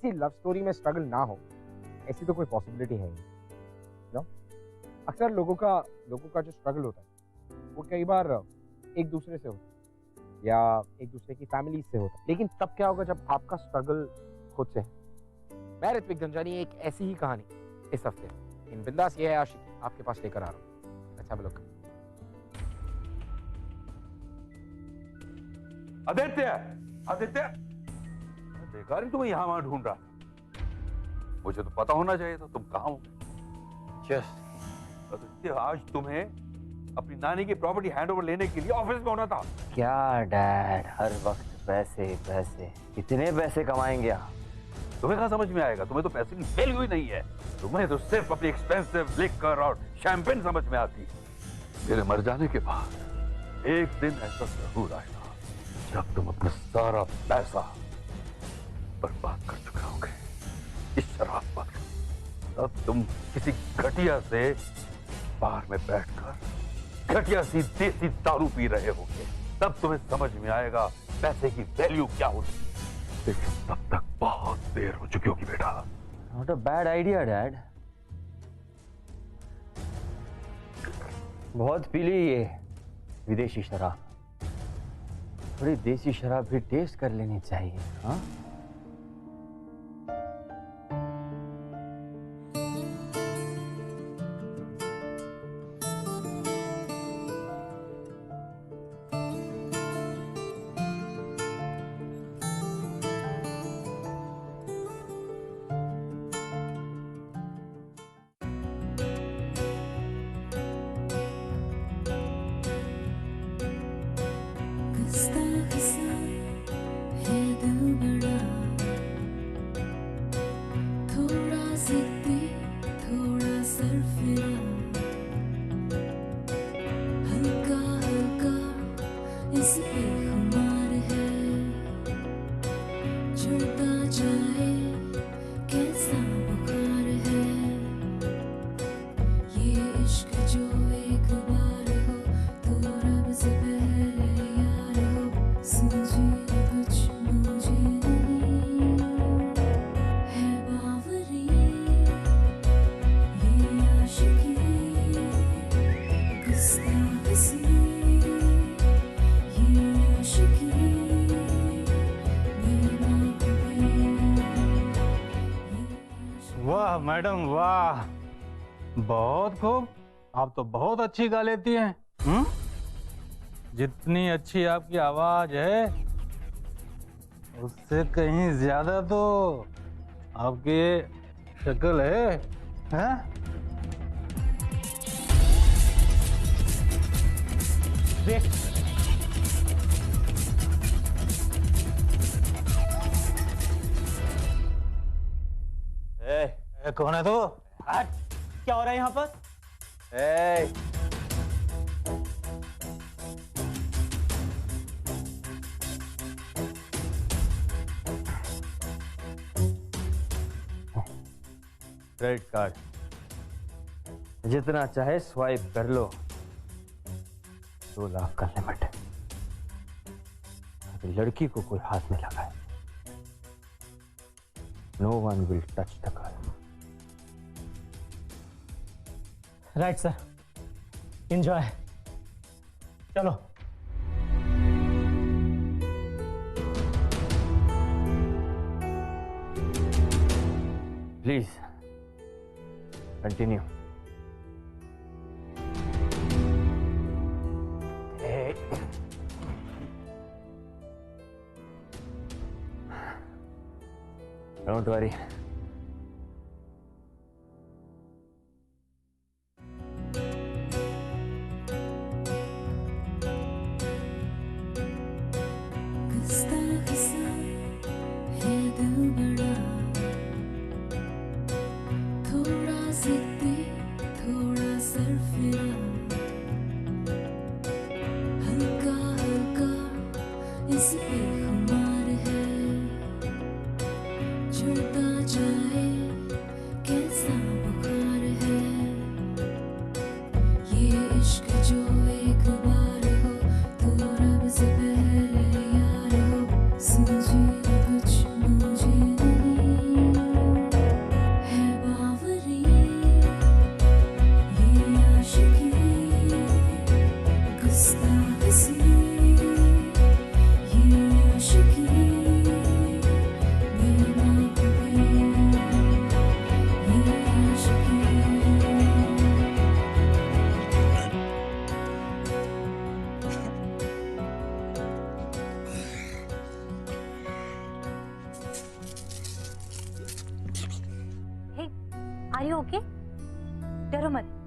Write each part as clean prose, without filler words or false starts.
किसी love story में struggle ना हो, ऐसी तो कोई पॉसिबिलिटी है नहीं। नो, अक्सर लोगों का जो स्ट्रगल होता है वो कई बार एक दूसरे से होता है या एक दूसरे की फैमिली से होता है, लेकिन तब क्या होगा जब आपका स्ट्रगल खुद से है। मैं ऋत्विक धनजानी एक ऐसी ही कहानी इस हफ्ते इन बिंदास ये है आशिकी आपके पास लेकर आ रहा हूँ। अच्छा लोग, आदित्य, आदित्य, देखा नहीं तुम्हें यहाँ वहां ढूंढ रहा। मुझे तो पता होना चाहिए था तुम कहाँ हो। आदित्य, आज तुम्हें अपनी नानी की प्रॉपर्टी हैंडओवर लेने के लिए ऑफिस में होना था। क्या डैड, हर वक्त पैसे पैसे, कितने पैसे कमाएंगे आप? तुम्हें कहाँ समझ में आएगा, तुम्हें तो पैसे की वैल्यू ही नहीं है। तुम्हें तो सिर्फ अपनी एक्सपेंसिव लिकर और शैंपेन समझ में आती है। मेरे मर जाने के बाद एक दिन ऐसा जरूर आएगा जब तुम अपना सारा पैसा बर्बाद कर चुके होगे इस शराब पर। तब तुम किसी घटिया से बार में बैठकर घटिया सी देसी दारू पी रहे होगे। तब तुम्हें समझ में आएगा पैसे की वैल्यू क्या होती है। लेकिन तब तक बहुत देर हो चुकी होगी बेटा। Not a bad idea dad. बहुत पी ली ये विदेशी शराब, थोड़ी देसी शराब भी टेस्ट कर लेनी चाहिए। हाँ, मैडम वाह, बहुत खूब। आप तो बहुत अच्छी गा लेती हैं। जितनी अच्छी आपकी आवाज है उससे कहीं ज्यादा तो आपकी ये शक्ल है, हैं? देख, कौन है तू? क्या हो रहा है यहाँ पर? क्रेडिट कार्ड जितना चाहे स्वाइप कर लो। 2 लाख का लिमिट है। अगर लड़की को कोई हाथ में लगाए, no one will touch the girl. Right sir, enjoy. चलो। Please continue. Don't worry. इस पे खुमार है, छूता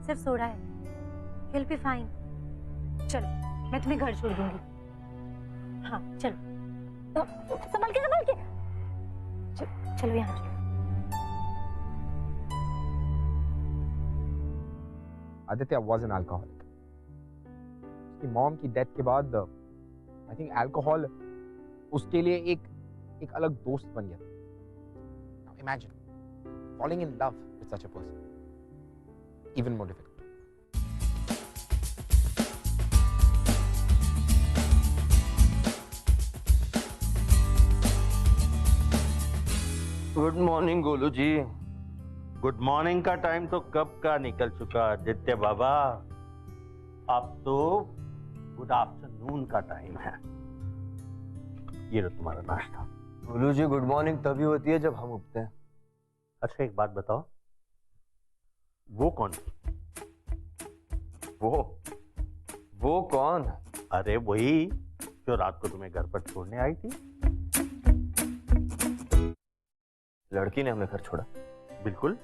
सिर्फ सोडा है। You'll be fine. चलो, मैं तुम्हें घर छोड़ दूंगी। हाँ, चलो। संभाल के, संभाल के। चलो यहाँ चलो। Aditya was an alcoholic. उसकी मॉम की डेथ के बाद आई थिंक अल्कोहल उसके लिए एक अलग दोस्त बन गया। Now imagine falling in love with such a person. Even more difficult. Good morning Golu ji. Good morning का टाइम तो कब का निकल चुका आदित्य बाबा, अब तो गुड आफ्टरनून का टाइम है। ये लो तुम्हारा नाश्ता। गोलू जी गुड मॉर्निंग तभी होती है जब हम उठते हैं। अच्छा एक बात बताओ, वो कौन? वो कौन? अरे वही जो रात को तुम्हें घर पर छोड़ने आई थी। लड़की ने हमें घर छोड़ा। बिल्कुल,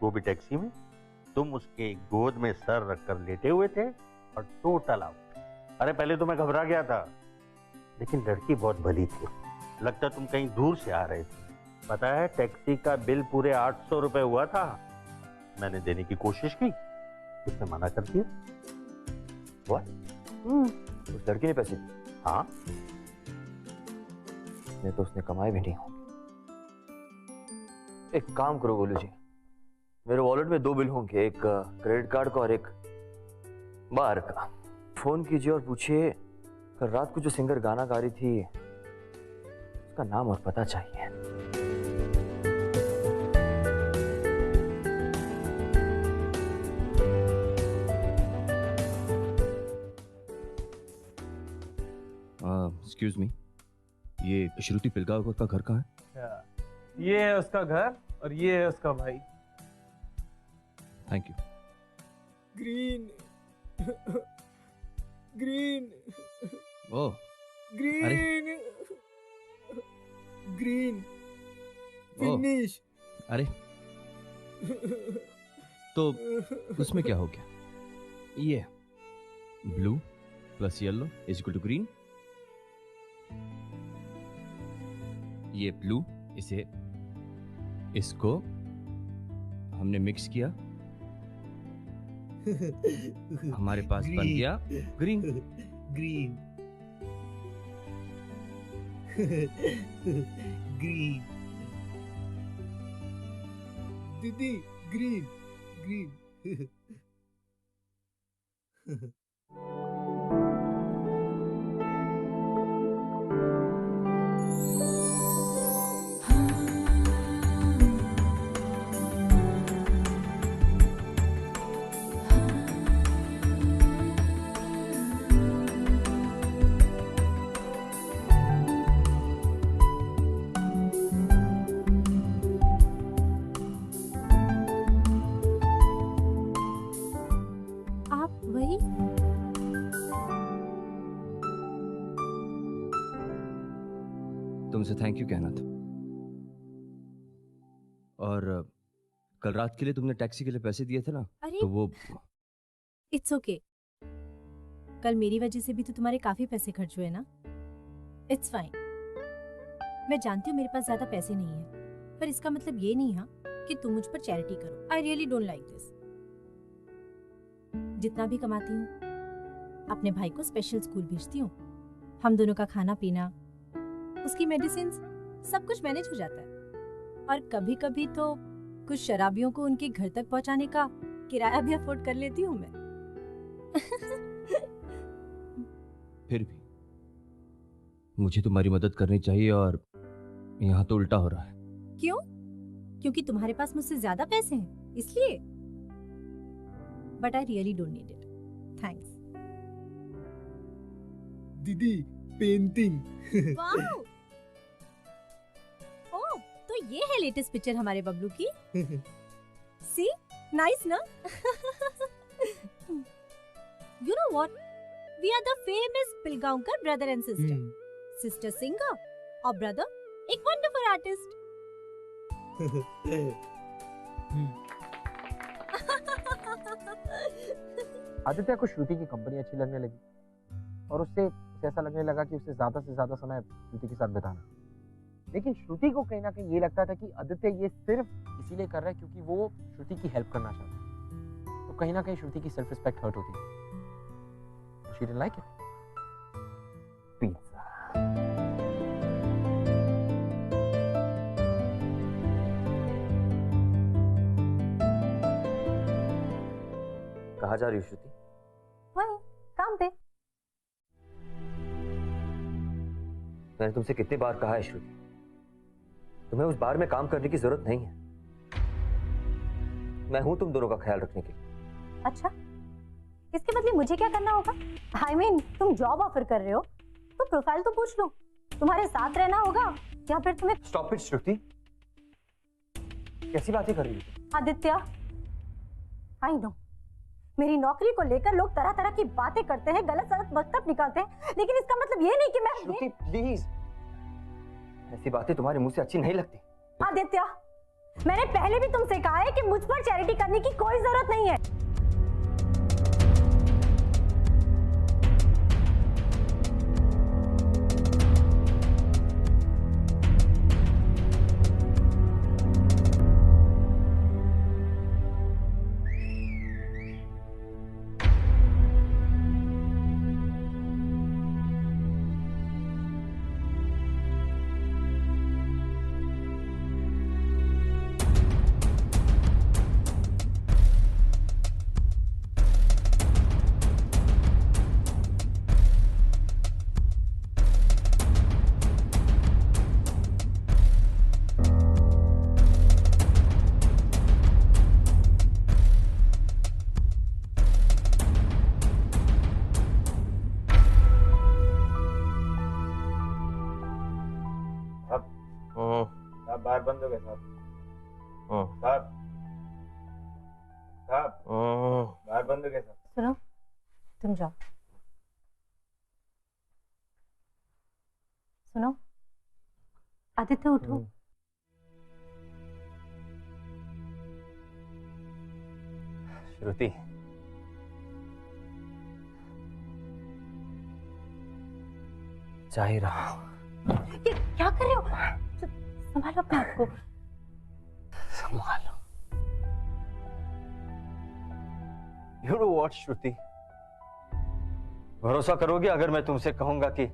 वो भी टैक्सी में। तुम उसके गोद में सर रखकर लेटे हुए थे और टोटल आउट। अरे पहले तो मैं घबरा गया था, लेकिन लड़की बहुत भली थी। लगता तुम कहीं दूर से आ रहे थे। पता है टैक्सी का बिल पूरे 800 रुपए हुआ था। मैंने देने की कोशिश की, उसने मना कर दिया। उस लड़की ने पैसे दिए? हाँ, नहीं तो उसने कमाए भी नहीं होंगे। एक काम करो गोलू जी, मेरे वॉलेट में 2 बिल होंगे, एक क्रेडिट कार्ड का और एक बार का। फोन कीजिए और पूछिए कल रात को जो सिंगर गाना गा रही थी उसका नाम और पता चाहिए। एक्सक्यूज मी, ये श्रुति पिलगांवकर का घर कहाँ है? ये है उसका घर और ये है उसका भाई। Thank you. Green green oh green green finish. अरे तो उसमें क्या हो गया? ये blue plus yellow is equal to green. ये ब्लू, इसको हमने मिक्स किया, हमारे पास बन गया ग्रीन। ग्रीन ग्रीन दीदी ग्रीन ग्रीन। तुमसे थैंक यू कहना था। और कल रात के लिए तुमने टैक्सी के लिए पैसे दिए थे ना, अरे तो वो इट्स ओके। कल मेरी वजह से भी तो तुम्हारे काफी पैसे खर्च हुए ना। It's fine. मैं जानती हूँ मेरे पास ज्यादा पैसे नहीं है, पर इसका मतलब ये नहीं है कि तुम मुझ पर चैरिटी करो। I really don't like this. जितना भी कमाती हूँ अपने भाई को स्पेशल स्कूल भेजती हूँ। हम दोनों का खाना पीना, उसकी मेडिसिन, सब कुछ मैनेज हो जाता है। और कभी कभी तो कुछ शराबियों को उनके घर तक पहुंचाने का किराया भी अफोर्ड कर लेती हूँ मैं। फिर भी मुझे तुम्हारी मदद करनी चाहिए और यहाँ तो उल्टा हो रहा है। क्यों? क्योंकि तुम्हारे पास मुझसे ज्यादा पैसे हैं इसलिए? But I really don't need it. Thanks. दीदी पेंटिंग। वाओ! ओह, तो ये है लेटेस्ट पिक्चर हमारे बबलू की। सी, नाइस ना? You know what? We are the famous Pilgaonkar brother and sister. Sister singer और brother एक wonderful artist. आदित्य को श्रुति की कंपनी अच्छी लगने लगी और उसे ऐसा लगने लगा कि उसे ज्यादा से ज्यादा समय श्रुति के साथ बिताना। लेकिन श्रुति को कहीं ना कहीं ये लगता था कि आदित्य ये सिर्फ इसीलिए कर रहा है क्योंकि वो श्रुति की हेल्प करना चाहता है। तो कहीं ना कहीं श्रुति की सेल्फ रिस्पेक्ट हर्ट होती है। She didn't like it. Pizza. कहाँ जा रही हो श्रुति? वही काम पे। मैंने तुमसे कितनी बार कहा है श्रुति, तुम्हें उस बार में काम करने की जरूरत नहीं है। मैं हूं तुम दोनों का ख्याल रखने के लिए। अच्छा, इसके बदले मुझे क्या करना होगा? I mean, तुम जॉब ऑफर कर रहे हो तो प्रोफाइल तो पूछ लो। तुम्हारे साथ रहना होगा या फिर तुम्हें। स्टॉप इट श्रुति, कैसी बातें कर रही हो? आदित्य, आई नो मेरी नौकरी को लेकर लोग तरह तरह की बातें करते हैं, गलत सलत वक्तव्य निकालते हैं, लेकिन इसका मतलब ये नहीं कि मैं। श्रुति प्लीज, ऐसी बातें तुम्हारे मुंह से अच्छी नहीं लगती। आदित्य, मैंने पहले भी तुमसे कहा है कि मुझ पर चैरिटी करने की कोई जरूरत नहीं है। बार बंद हो गए साहब। बार बंद हो गए साहब। सुनो, तुम जाओ। सुनो आदित्य, उठो। श्रुति, जा ही रहा हूं। ये क्या कर रहे हो? संभालो अपने आप को। संभालो। You know what, श्रुति, भरोसा करोगे अगर मैं तुमसे कहूंगा कि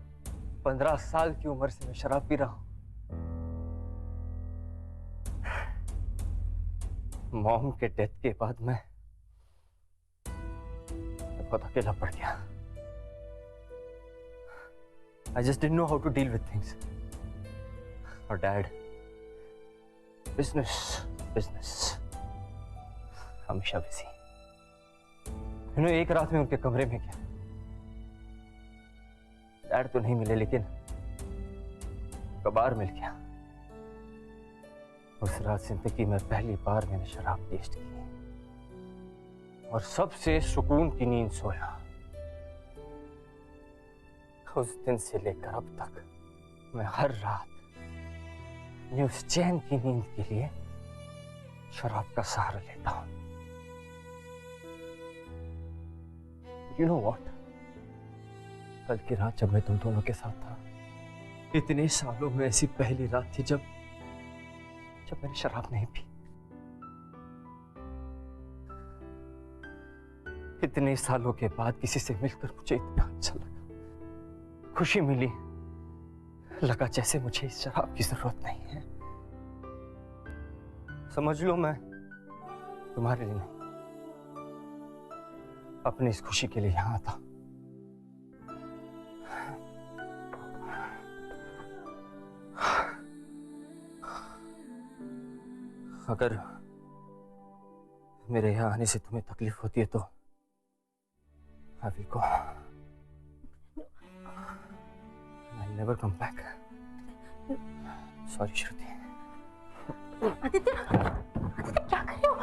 15 साल की उम्र से मैं शराब पी रहा हूं। मॉम के डेथ के बाद मैं बहुत अकेला पड़ गया। I just didn't know how to deal with things. और डैड, बिजनेस हमेशा बिजी। एक रात में उनके कमरे में गया, डैड तो नहीं मिले लेकिन कबार मिल गया। उस रात जिंदगी में पहली बार मैंने शराब टेस्ट की और सबसे सुकून की नींद सोया। उस दिन से लेकर अब तक मैं हर रात उस चैन की नींद के लिए शराब का सहारा लेता हूं। You know what? कल की रात जब मैं तुम दोनों के साथ था, इतने सालों में ऐसी पहली रात थी जब मैंने शराब नहीं पी। इतने सालों के बाद किसी से मिलकर मुझे इतना अच्छा लगा, खुशी मिली, लगा जैसे मुझे इस शराब की जरूरत नहीं है। समझ लो मैं तुम्हारे लिए नहीं, अपनी इस खुशी के लिए यहां था। अगर मेरे यहां आने से तुम्हें तकलीफ होती है तो I will go. I'll never come back. Sorry, श्रुति। आदित्य, क्या कर रहे हो?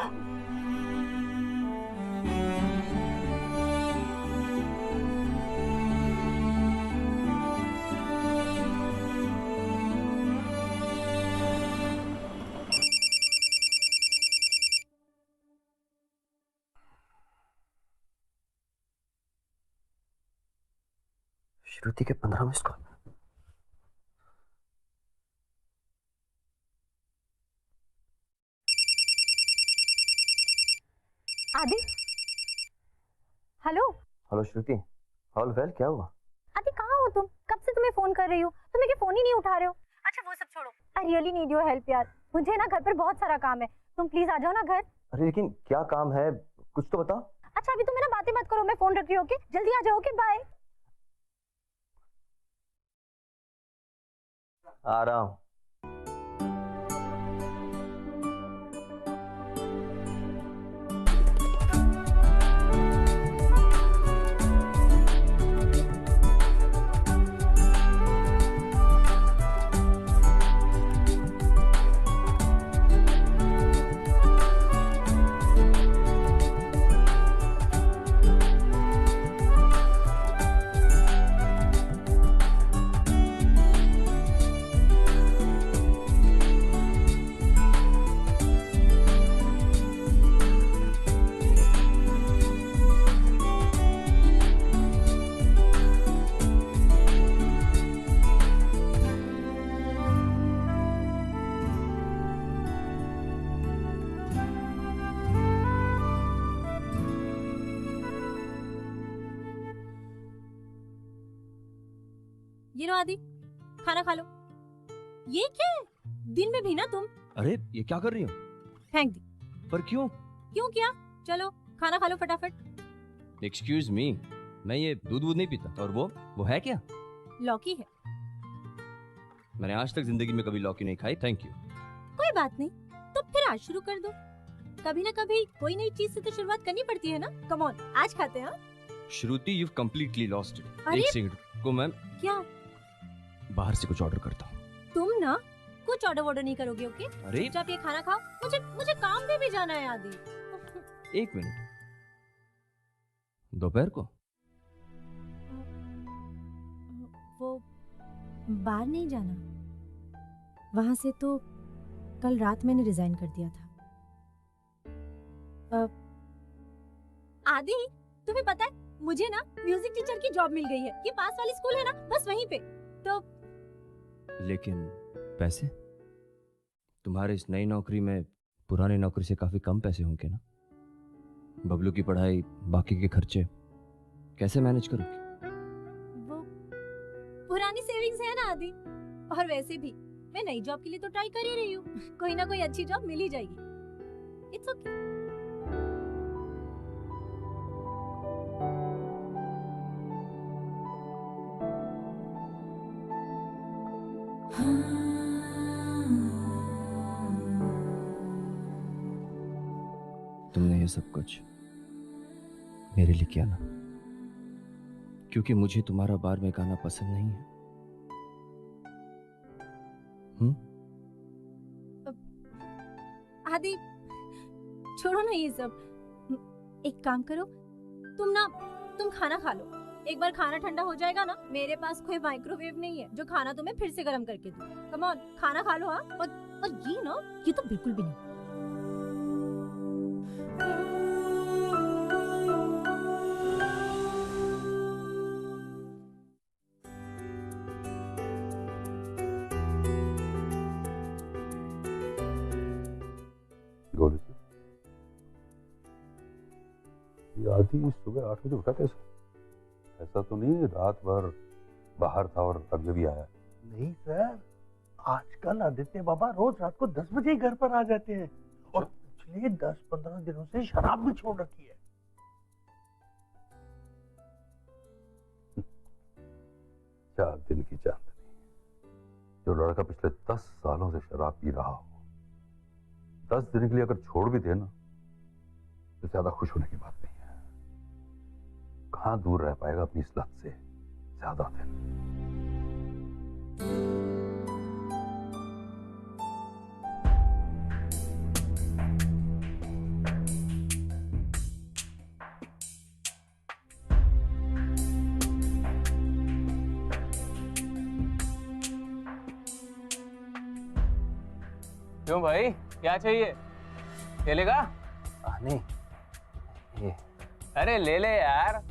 श्रुति के 15 मिस कॉल। आदि, हेलो। हेलो श्रुति, ऑल वेल? क्या हुआ? आदि कहाँ हो तुम? कब से तुम्हें फोन कर रही हूँ, तुम मेरे फोन ही नहीं उठा रहे हो। अच्छा वो सब छोड़ो, I really need your help यार। मुझे ना घर पर बहुत सारा काम है, तुम प्लीज आ जाओ ना घर। अरे लेकिन क्या काम है, कुछ तो बताओ। अच्छा अभी तुम मेरा बातें मत करो, मैं फोन रख रही हूँ। ओके जल्दी आ जाओ। Okay bye. आ रहा हूँ। ये लो आदि, खाना खा लो। ये क्या है, दिन में भी ना तुम? अरे ये क्या कर रही हो? फेंक दी। पर क्यों? क्यों क्या? चलो खाना खा लो फटाफट। एक्सक्यूज मी, मैं ये दूध नहीं पीता। और वो है क्या? लौकी है। मैंने आज तक जिंदगी में कभी लौकी नहीं खाई। Thank you. कोई बात नहीं, तो फिर आज शुरू कर दो। कभी ना कभी कोई नई चीज से तो शुरुआत करनी पड़ती है ना। कम ऑन, आज खाते हैं। श्रुति, यू कंप्लीटली लॉस्ट इट। अरे? एक सेकंड को, मैं क्या? बाहर से कुछ ऑर्डर करता हूँ। तुम ना कुछ ऑर्डर नहीं करोगे। ओके अरे चुपचाप ये खाना खाओ। मुझे काम पे भी जाना है आदि। एक मिनट, दोपहर को? वो बाहर नहीं जाना, वहां से तो कल रात मैंने रिजाइन कर दिया था। आदि तुम्हें पता है, मुझे ना म्यूजिक टीचर की जॉब मिल गई है। ये पास वाली स्कूल है ना, बस वहीं पे। तो लेकिन पैसे? तुम्हारे इस नई नौकरी में पुरानी नौकरी से काफी कम पैसे होंगे ना? बबलू की पढ़ाई, बाकी के खर्चे कैसे मैनेज करोगी? वो पुरानी सेविंग्स है ना आदि। और वैसे भी मैं नई जॉब के लिए तो ट्राई कर ही रही हूँ। कोई ना कोई अच्छी जॉब मिल ही जाएगी। It's okay. तुमने ये सब कुछ मेरे लिए किया ना, क्योंकि मुझे तुम्हारा बार में गाना पसंद नहीं है। आदि छोड़ो ना ये सब। एक काम करो, तुम खाना खा लो। एक बार खाना ठंडा हो जाएगा ना, मेरे पास कोई माइक्रोवेव नहीं है जो खाना तुम्हें फिर से गर्म करके दूं। कम ऑन, खाना खा लो। हाँ, और ये ना, ये तो बिल्कुल भी नहीं। आदि सुबह 8 बजे उठा कैसे? ऐसा तो नहीं रात भर बाहर था और अभी भी आया? नहीं सर, आजकल आदित्य बाबा रोज रात को 10 बजे ही घर पर आ जाते हैं और पिछले 10-15 दिनों से शराब भी छोड़ रखी है। 4 दिन की चांदनी। जो लड़का पिछले 10 सालों से शराब पी रहा हो, 10 दिन के लिए अगर छोड़ भी दे ना, तो ज्यादा खुश होने की बात नहीं है। कहां दूर रह पाएगा अपनी इस लत से ज्यादा दिन। क्यों भाई, क्या चाहिए? ले लेगा? नहीं ये अरे ले ले यार,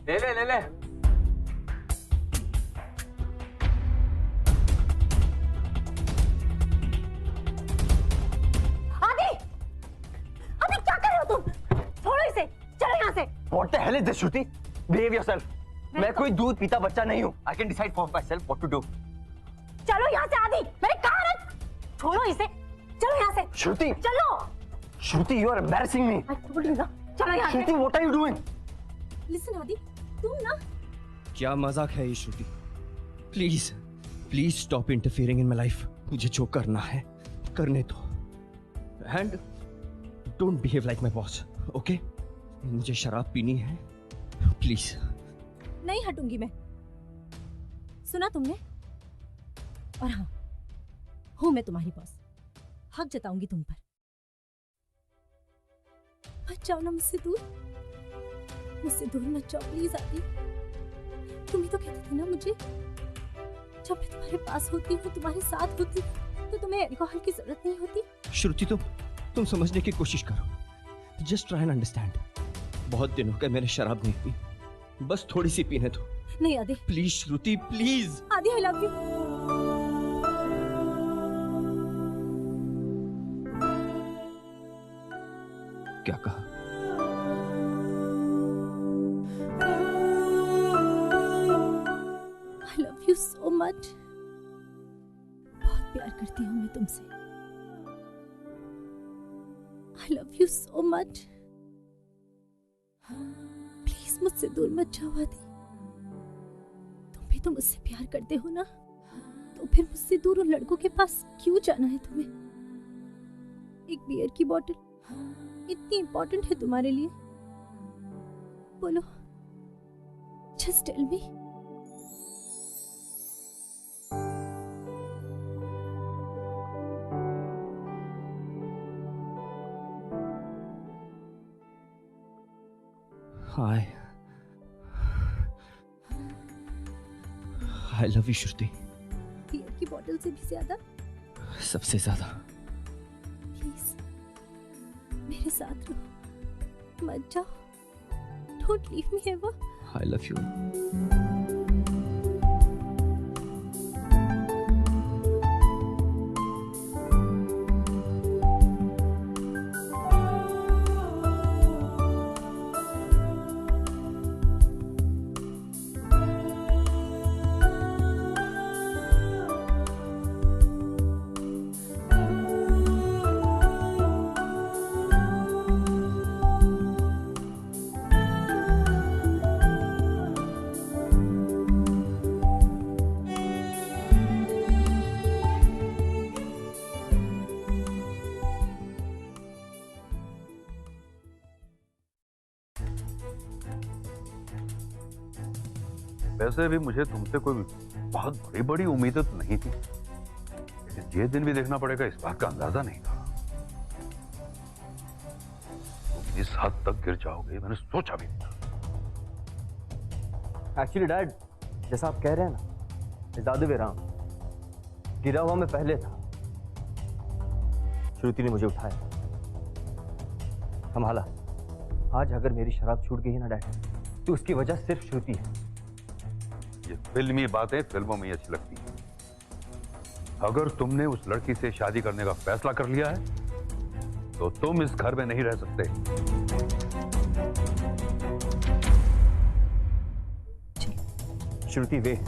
ले ले ले ले। चलो यहाँ से। What the hell is this, Shruti? Behave yourself. मैं कोई दूध पीता बच्चा नहीं हूँ. I can decide for myself what to do. चलो यहाँ से आदि, मैंने कहा ना, छोड़ो इसे, चलो यहाँ से। श्रुति, चलो। श्रुति, you are embarrassing me. चलो यहाँ से। Shruti, what are you doing? Listen Adi, तुम ना क्या मजाक है ये Shruti? Please please stop interfering in my life. मुझे जो करना है करने दो. And don't behave like my boss, okay? मुझे शराब पीनी है, प्लीज. नहीं हटूंगी मैं. सुना तुमने? और हाँ, हूं मैं तुम्हारी बॉस. हक जताऊंगी तुम पर. मत जाओ ना मुझसे दूर. मुझसे दूर मत जाओ प्लीज आदि. तुम ही तो कहते थे ना मुझे, जब मैं तुम्हारे पास होती हूँ, तुम्हारे साथ होती हूँ, तो तुम्हें अल्कोहल की जरूरत नहीं होती. श्रुति, तुम समझने की कोशिश करो. Just try and understand. बहुत दिन हो गए मैंने शराब नहीं पी. बस थोड़ी सी पीने दो. नहीं आदि. Please Shruti, please. आदि, आई लव यू. क्या कहा? I love you so much. बहुत प्यार करती हूँ मैं तुमसे. I love you so much. Please मुझसे दूर मत जाओ आदि. तुम भी तो मुझसे प्यार करते हो ना, तो फिर मुझसे दूर उन लड़कों के पास क्यों जाना है तुम्हें? एक बियर की बोतल इतनी इंपॉर्टेंट है तुम्हारे लिए? बोलो, just tell me. I love you Shruti. Beer की बोतल से भी ज्यादा? सबसे ज्यादा. प्लीज मेरे साथ रहो, मत जाओ. Don't leave me ever. I love you. वैसे भी मुझे तुमसे कोई बहुत बड़ी बड़ी उम्मीदें तो नहीं थी, लेकिन ये दिन भी देखना पड़ेगा इस बात का अंदाजा नहीं था. तुम इस हद तक गिर जाओगे मैंने सोचा भी नहीं था. एक्चुअली डैड, जैसा आप कह रहे हैं ना, ज़्यादा वे राम गिरा हुआ मैं पहले था. श्रुति ने मुझे उठाया, संभाला. आज अगर मेरी शराब छूट गई है ना डैड, तो उसकी वजह सिर्फ श्रुति है. ये फिल्मी बातें फिल्मों में ही अच्छी लगती हैं. अगर तुमने उस लड़की से शादी करने का फैसला कर लिया है, तो तुम इस घर में नहीं रह सकते. श्रुति वे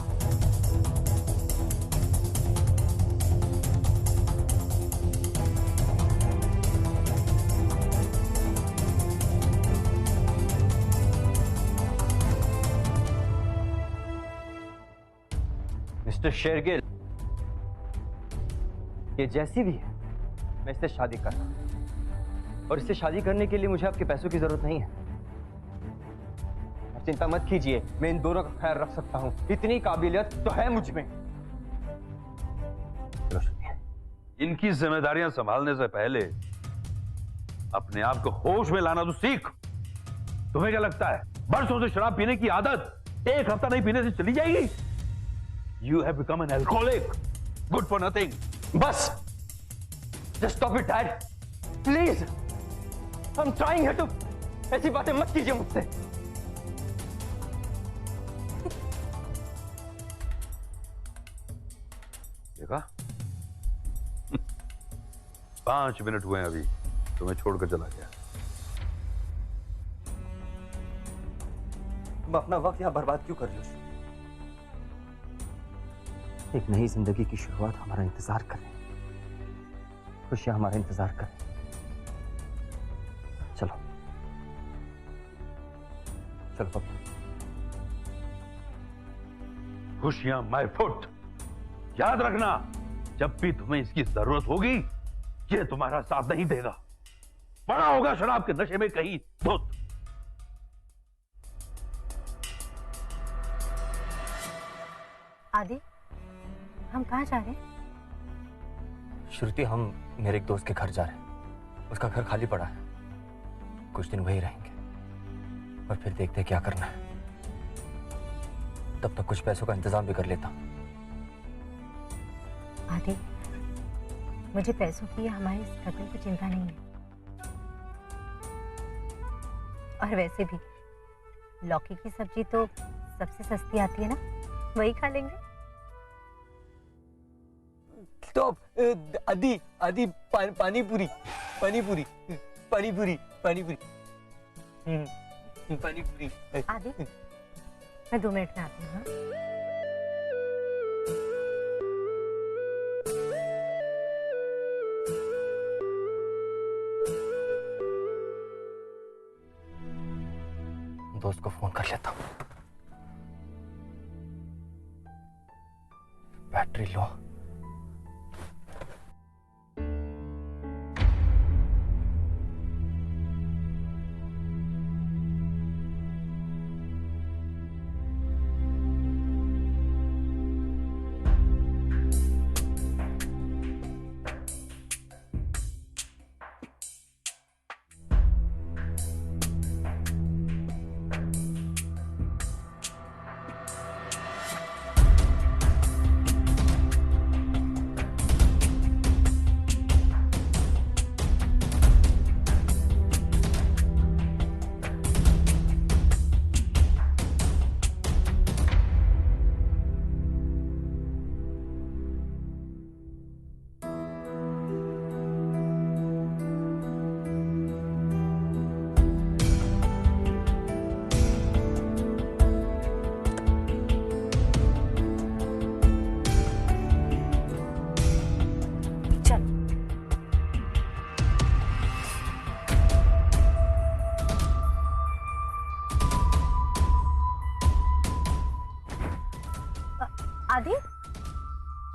मिस्टर शेरगिल, ये जैसी भी है, मैं इससे शादी कर रहा हूं. और इससे शादी करने के लिए मुझे आपके पैसों की जरूरत नहीं है. आप चिंता मत कीजिए, मैं इन दोनों का ख्याल रख सकता हूं. इतनी काबिलियत तो है मुझ में. इनकी जिम्मेदारियां संभालने से पहले अपने आप को होश में लाना तो सीख. तुम्हें क्या लगता है बरसों से शराब पीने की आदत एक हफ्ता नहीं पीने से चली जाएगी? You have become an alcoholic. Good for nothing. बस, just stop it, Dad. Please. I'm trying here to. ऐसी बातें मत कीजिए मुझसे. देखा? 5 मिनट हुए हैं अभी, तुम्हें छोड़कर चला गया. तुम अपना वक्त यहाँ बर्बाद क्यों कर रही हो? एक नई जिंदगी की शुरुआत हमारा इंतजार कर रही है, खुशियां हमारा इंतजार कर रही हैं। चलो चलो पापा। खुशियां माय फुट। याद रखना, जब भी तुम्हें इसकी जरूरत होगी ये तुम्हारा साथ नहीं देगा। पड़ा होगा शराब के नशे में कहीं धुत। आदि, हम कहाँ जा रहे हैं? श्रुति, हम मेरे एक दोस्त के घर जा रहे हैं। उसका घर खाली पड़ा है, कुछ दिन वहीं रहेंगे और फिर देखते हैं क्या करना है। तब तक कुछ पैसों का इंतजाम भी कर लेता हूं। आदि, मुझे पैसों की या हमारी स्ट्रगल की चिंता नहीं है। और वैसे भी लौकी की सब्जी तो सबसे सस्ती आती है ना, वही खा लेंगे। तो आदि आदि पानी पूरी पानी पूरी पानी पूरी पानी पूरी पानी पूरी। आदि, मैं 2 मिनट में आती हूँ। हाँ? दोस्त को फोन कर लेता हूँ। Battery low. आदि,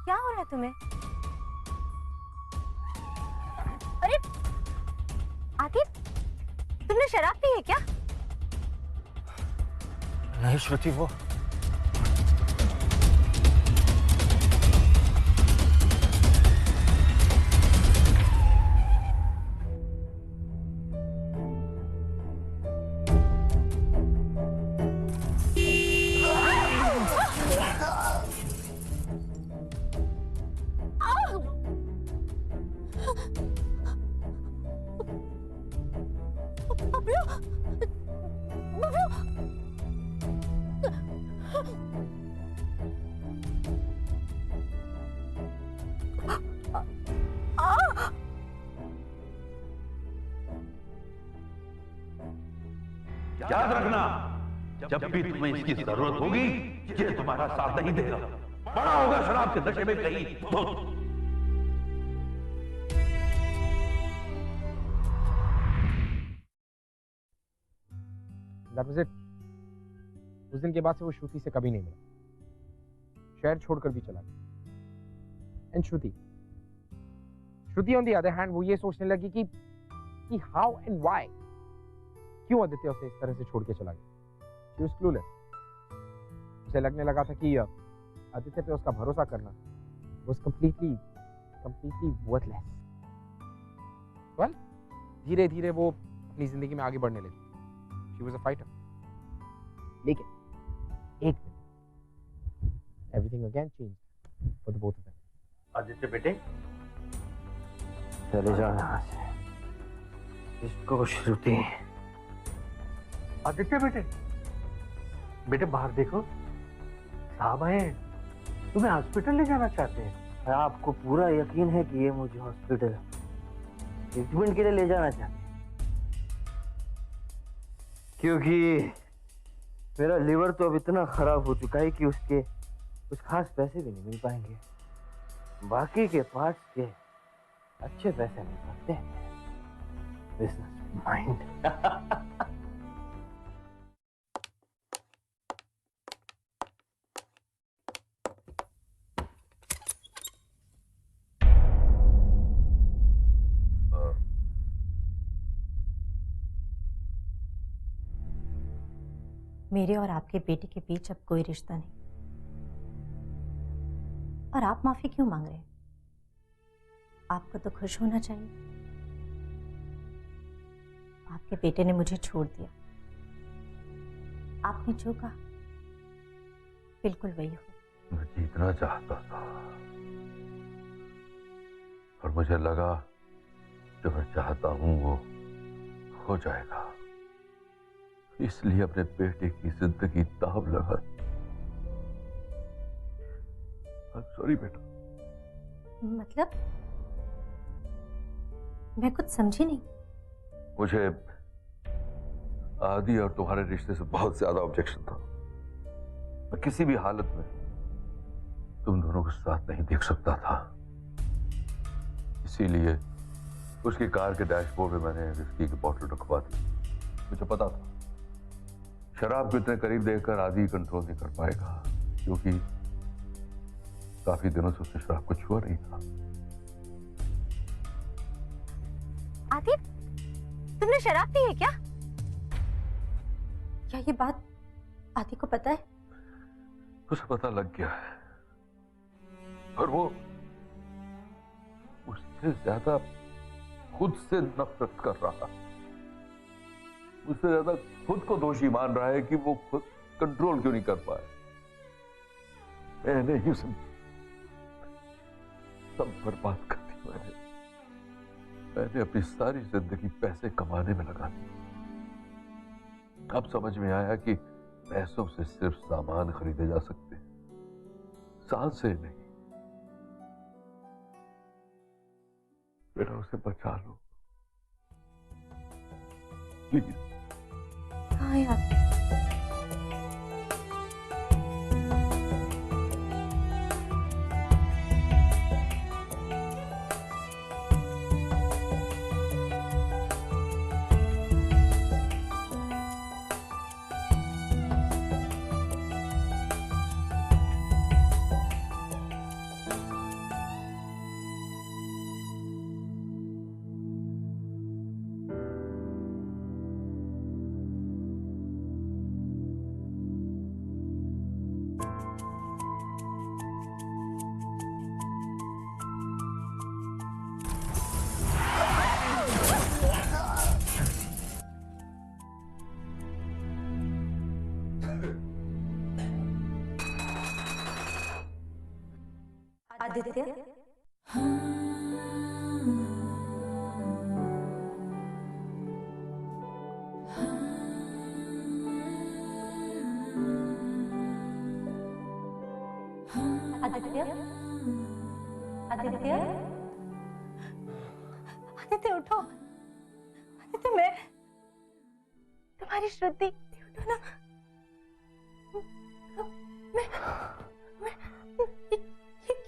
क्या हो रहा है तुम्हें? अरे आदि, तुमने शराब पी है क्या? नहीं श्रुति, वो याद रखना, जब भी तुम्हें इसकी जरूरत होगी ये तुम्हारा साथ नहीं देगा। पड़ा होगा शराब के नशे में कहीं धुत। That was it. उस दिन के बाद से वो श्रुति से कभी नहीं मिला, शहर छोड़कर भी चला गया। And Shruti on the other hand, वो ये सोचने लगी कि हाउ एंड व्हाई, क्यों आदित्य उसे इस तरह से छोड़ के चला गया। She was clueless. उसे लगने लगा था कि आदित्य पे उसका भरोसा करना was completely worthless. Well, धीरे धीरे वो अपनी जिंदगी में आगे बढ़ने लगी। She was a fighter. लेकिन एक दिन everything again changed for the both of them. Aditya बेटे, चले जाओ यहाँ से। इसको श्रुति। आदित्य बेटे, बेटे बाहर देखो, साहब आए, तुम्हें हॉस्पिटल ले जाना चाहते हैं। आपको पूरा यकीन है कि ये मुझे हॉस्पिटल ट्रीटमेंट के लिए ले जाना चाहते हैं? क्योंकि मेरा लिवर तो अब इतना खराब हो चुका है कि उसके कुछ खास पैसे भी नहीं मिल पाएंगे। बाकी के पार्ट्स के अच्छे पैसे मिल सकते हैं। Business mind. मेरे और आपके बेटे के बीच अब कोई रिश्ता नहीं। और आप माफी क्यों मांग रहे हैं? आपको तो खुश होना चाहिए। आपके बेटे ने मुझे छोड़ दिया। आपने जो कहा बिल्कुल वही हो। मैं जीतना चाहता था और मुझे लगा जो मैं चाहता हूं वो हो जाएगा, इसलिए अपने बेटे की जिंदगी दांव लगा। सॉरी बेटा। मतलब मैं कुछ समझी नहीं। मुझे आदि और तुम्हारे रिश्ते से बहुत ज्यादा ऑब्जेक्शन था। मैं किसी भी हालत में तुम दोनों को साथ नहीं देख सकता था, इसीलिए उसकी कार के डैशबोर्ड में मैंने विस्की की बोतल रखवा दी। मुझे पता था शराब को इतने करीब देखकर आदि कंट्रोल नहीं कर पाएगा, क्योंकि काफी दिनों से उसने शराब को छुआ नहीं था। आदि, तुमने शराब पी है क्या? क्या ये बात आदि को पता है? उसे पता लग गया है और वो उससे ज्यादा खुद से नफरत कर रहा, उससे ज्यादा खुद को दोषी मान रहा है कि वो खुद कंट्रोल क्यों नहीं कर पाए। मैंने ही उसे सब बर्बाद कर दी। मैंने अपनी सारी जिंदगी पैसे कमाने में लगा दी। अब समझ में आया कि पैसों से सिर्फ सामान खरीदे जा सकते हैं, सांसें नहीं। बेटा उसे बचा लो प्लीज। हाँ यार। आदित्य, आदित्य, आदित्य, आदित्य उठो। आदित्य, मैं तुम्हारी श्रुति, उठो ना।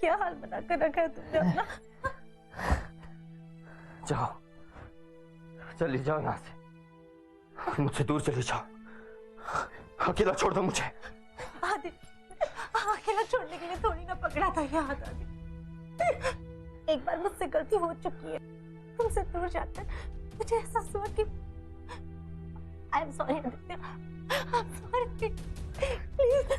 क्या हाल बना कर रखा है तुमने अपना? जाओ, चली जाओ यहाँ से, मुझसे दूर चली जाओ। अकेला छोड़ दो मुझे। आदि, अकेला छोड़ने के लिए थोड़ी ना पकड़ा था ये हाथ। आदि, एक बार मुझसे गलती हो चुकी है। तुमसे दूर जाकर मुझे एहसास हुआ कि I am sorry Aditya, I am sorry. Please,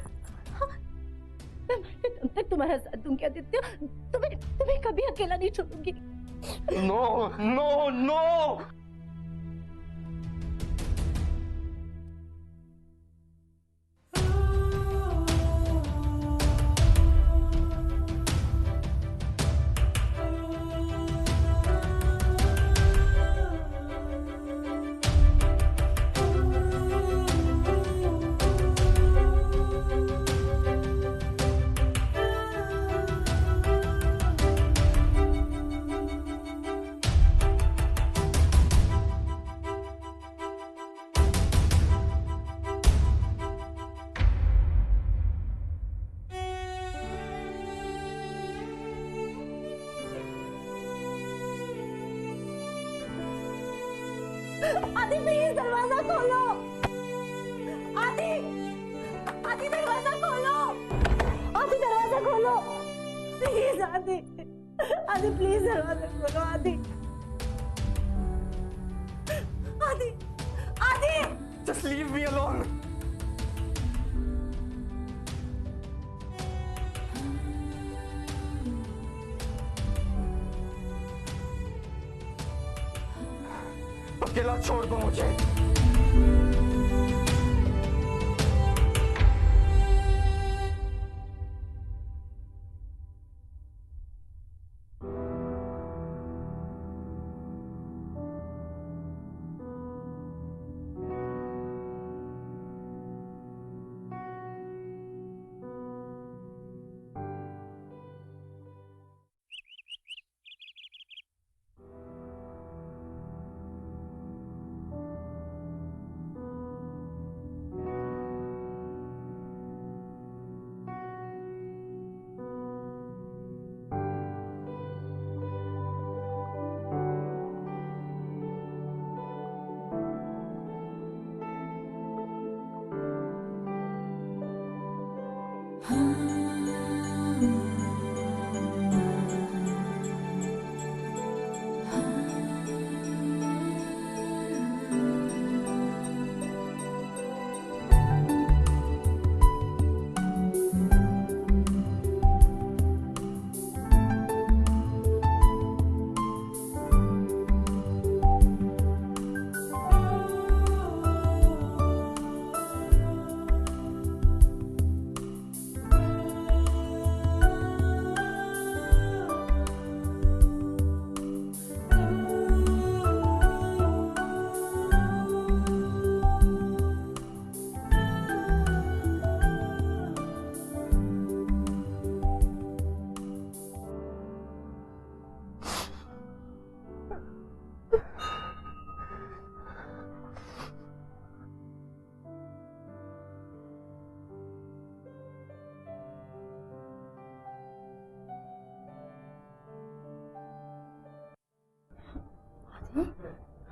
मैं मरते दम तक तुम्हारा साथ दूंगी आदित्य। तुम्हें कभी अकेला नहीं छोड़ूंगी। No no no. Adi please दरवाजा खोलो। आदि आदि दरवाजा खोलो। आदि दरवाजा खोलो प्लीज। आदि आदि प्लीज दरवाजा खोलो। आदि आदि आदि Just leave me alone. अकेला छोड़ दो मुझे।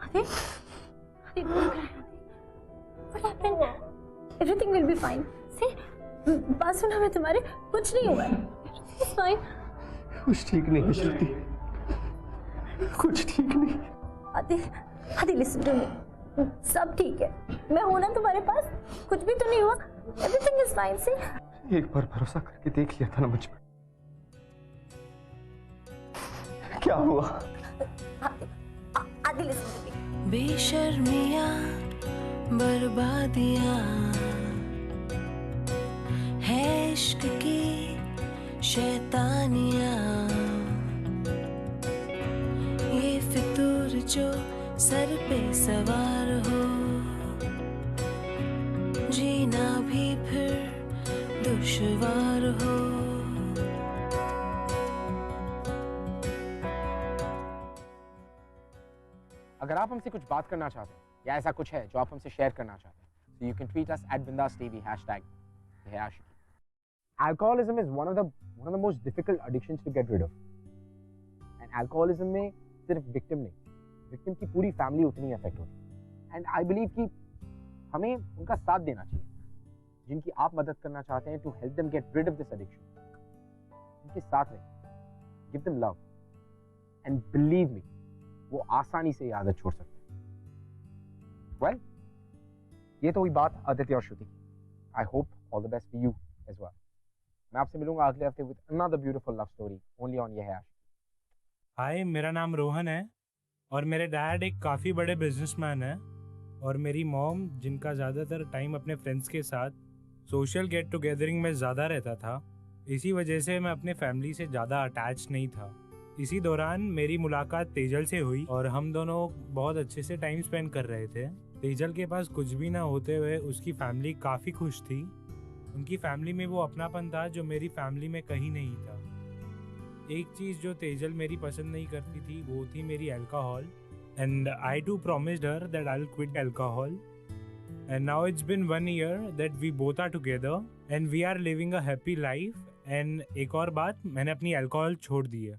Adi, Adi, what happened? Everything will be fine. See, बात सुना मैं तुम्हारे, कुछ नहीं हुआ है. Everything is fine. कुछ ठीक नहीं है श्रुति, कुछ ठीक नहीं. Adi, Adi, listen to me. सब ठीक है. मैं हूँ ना तुम्हारे पास. कुछ भी तो नहीं हुआ. Everything is fine. See. एक बार भरोसा करके देख लिया था ना मुझ पर. क्या हुआ? Adi, listen to me. बेशर्मियाँ बर्बादियाँ है इश्क की शैतानियाँ, ये फितूर जो सर पे सवार हो, जीना भी फिर दुश्वार हो. अगर आप हमसे कुछ बात करना चाहते हैं या ऐसा कुछ है जो आप हमसे शेयर करना चाहते हैं, so you can tweet us at BindasTV #. Alcoholism is one of the most difficult addictions to get rid of. And alcoholism में सिर्फ victim नहीं, victim की पूरी family उतनी affect होती है. And I believe कि हमें उनका साथ देना चाहिए, जिनकी आप मदद करना चाहते हैं, to help them get rid of this addiction. उनके साथ रहें, give them love, and believe me, वो आसानी से ये आदत छोड़ सकते हैं. Well, ये तो हुई बात आदित्य और श्रुति. I hope all the best for you as well. मैं आपसे मिलूंगा अगले हफ्ते with another beautiful love story only on ये है आशिकी. हाय, मेरा नाम रोहन है और मेरे डैड एक काफ़ी बड़े बिजनेसमैन हैं और मेरी मॉम, जिनका ज़्यादातर टाइम अपने फ्रेंड्स के साथ सोशल गेट टुगेदरिंग में ज़्यादा रहता था, इसी वजह से मैं अपने फैमिली से ज़्यादा अटैच नहीं था. इसी दौरान मेरी मुलाकात तेजल से हुई और हम दोनों बहुत अच्छे से टाइम स्पेंड कर रहे थे. तेजल के पास कुछ भी ना होते हुए उसकी फैमिली काफ़ी खुश थी. उनकी फैमिली में वो अपनापन था जो मेरी फैमिली में कहीं नहीं था. एक चीज़ जो तेजल मेरी पसंद नहीं करती थी वो थी मेरी alcohol, and I too promised her that I will quit alcohol. And now it's been 1 year that we both are together and we are living a happy life. And एक और बात, मैंने अपनी अल्कोहल छोड़ दी है.